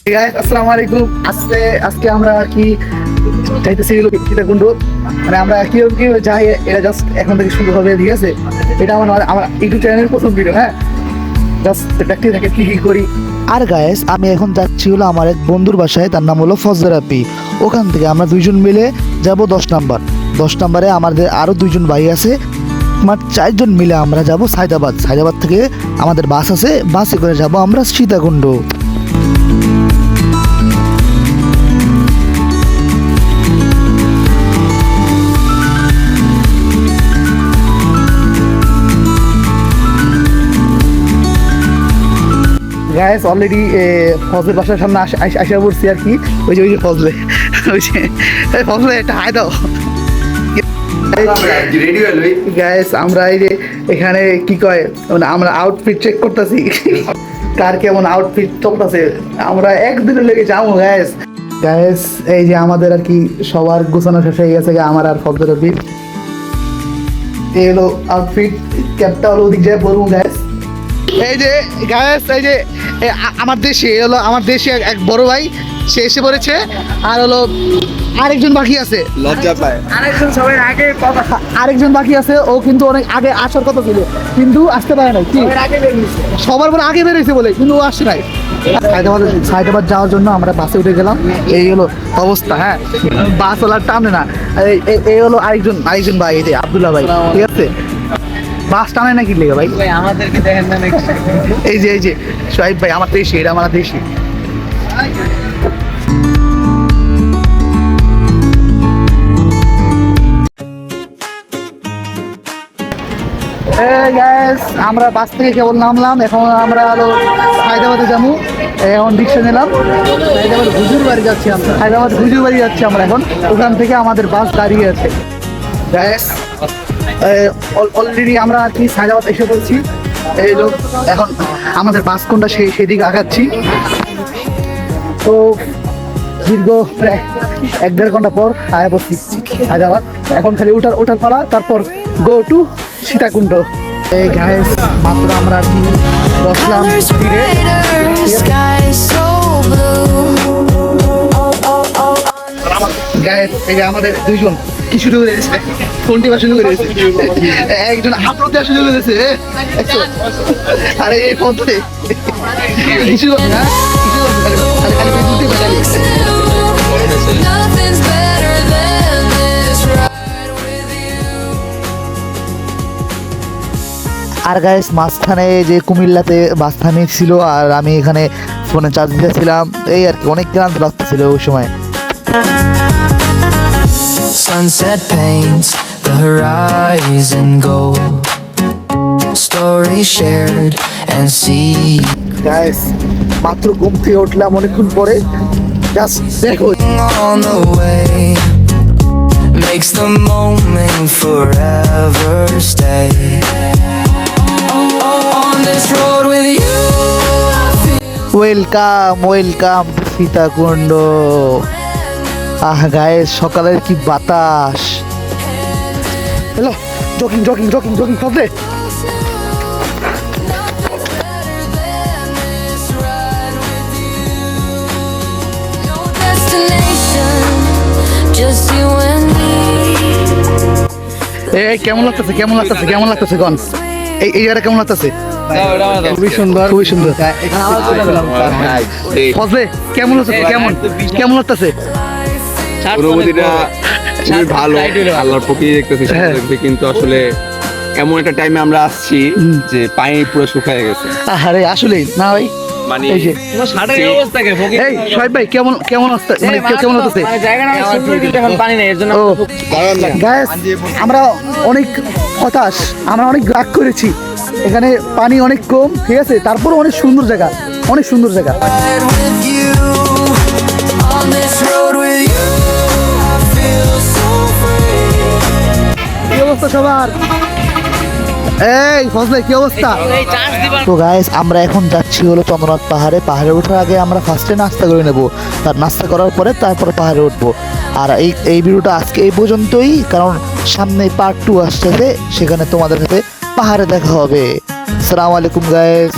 আসসালামু আলাইকুম। আজকে আমরা কি যাইতেছি সীতাকুণ্ড, মানে আমরা কি যাই, এটা জাস্ট এখন থেকে শুরু হবে, ঠিক আছে? এটা আমার ইউটিউব চ্যানেলের প্রথম ভিডিও, হ্যাঁ, জাস্ট প্র্যাকটিস থাকে কি করি। আর গায়েস আমি এখন যাচ্ছি হলো আমার এক বন্ধুর বাসায়, তার নাম হলো ফজরাপি। ওখান থেকে আমরা দুইজন মিলে যাব 10 নাম্বারে আমাদের আরও দুইজন ভাই আছে, আমার 4 জন মিলে আমরা যাব সায়দাবাদ থেকে আমাদের বাস আছে, বাসে করে যাব আমরা সীতাকুণ্ড। গাইস অলরেডি ফজলের বাসার সামনে আসা পড়ছি আর কি। ওই যে ফজলে একটা হাই দাও। গাইস আমরা এই যে এখানে কি কয়, মানে আমরা আউটফিট চেক করতেছি, কার কেমন আউটফিট চলতেছে। আমরা একদিনে লেগে যাবো গাইস। এই যে আমাদের আর কি সবার গোছানো শেষ হয়ে গেছে, আমার আর ফজলের এই হলো আউটফিট। ক্যাপটা হলো ওদিক যায় পড়বো গাইস। এই যে গায়েস, এই যে আমার দেশে এক বড় ভাই, সে এসে পড়েছে। আর হলো আরেকজন বাকি আছে, লজ্জা পায়। আরেকজন বাকি আছে, ও কিন্তু অনেক আগে আসার কথা ছিল, কিন্তু আসতে পারে নাই। সবার পরে আগে বেরিয়েছে বলে, কিন্তু ও আসছে নাই। সায়দাবাদ যাওয়ার জন্য আমরা বাসে উঠে গেলাম। এই হলো অবস্থা, হ্যাঁ, বাস ওলার টানে না। এই হলো আরেকজন ভাই, এই যে আব্দুল্লাহ ভাই, ঠিক আছে? বাস টানে নাকি লেগে ভাই? আমাদেরকে দেখেন না নাকি? এই যে সোহাইব ভাই, আমার দেশি, এটা আমার দেশি। আমরা বাস থেকে কেবল নামলাম, এখন আমরা হলো হায়দ্রাবাদে যাবো। এখন রিক্সা নিলাম, হায়দ্রাবাদ হুজুর বাড়ি যাচ্ছি আমরা এখন। ওখান থেকে আমাদের বাস দাঁড়িয়ে আছে। অলরেডি আমরা আর কি হায়দ্রাবাদ এসে পড়ছি। এই লোক এখন আমাদের বাস কোনটা সেদিকে আগাচ্ছি। তো দীর্ঘ প্রায় 1-1.5 ঘন্টা পর আয়া পড়ছি হায়দ্রাবাদ। এখন খালি ওঠার পালা, তারপর গো টু সীতাকুণ্ড। এই গাইস মাত্র আমরা আর কি বসলাম ফিরে, গাইস। এই যে আমাদের দুইজন কি শুরু করে দিয়েছে, কোনটি বা শুরু করে দিয়েছে, একজন আপলোড দেওয়া শুরু করে দিয়েছে। আরে এই পথে কিছু না, আর গাইস মাঝখানে যে কুমিল্লাতে বাস থামিয়েছিল, আর আমি এখানে ফোনে চার্জ দিতেছিলাম, এই আর কি। অনেক ক্লান্ত লাগতেছিল ওই সময়। Sunset paints the horizon gold, stories shared and see. Guys মাত্র ঘুম থেকে উঠলাম অনেকক্ষণ পরে, জাস্ট দেখো On the way makes the moment forever stay. On this road with you I feel welcome Sitakunda. Guys সকালের কি বাতাস। হ্যালো, জগিং করতে। এই কেমন লাগতেছে গন? এই জায়গাটা কেমন লাগতেছে? খুবই সুন্দর। ফজলে কেমন লাগতেছে? অনুভূতিটা খুবই ভালো, আল্লাহর প্রকৃতি দেখতেছি, কিন্তু আসলে এমন একটা টাইমে আমরা আসছি যে পানি পুরো শুকিয়ে গেছে। আরে আসলেই না ভাই, মানে এই যে এই সোহাইব ভাই কেমন আসছে, মানে কেমন লাগতেছে? গাইস আমরা অনেক হতাশ, আমরা অনেক রাগ করেছি। এখানে পানি অনেক কম, ঠিক আছে, তারপর অনেক সুন্দর জায়গা। ride with you. On this road with you I feel so free. কি অবস্থা সবার? এই ফজলে কি অবস্থা? তো গাইস আমরা এখন যাচ্ছি হলো চন্দ্রনাথ পাহাড়ে ওঠার আগে আমরা ফার্স্টে নাস্তা করে নেব, তার নাস্তা করার পরে তারপরে পাহাড়ে উঠবো। আর এই ভিডিওটা আজকে এই পর্যন্তই, কারণ সামনে পার্ট 2 আসতেছে, সেখানে তোমাদের সাথে পাহাড়ে দেখা হবে। আসসালামু আলাইকুম গাইস।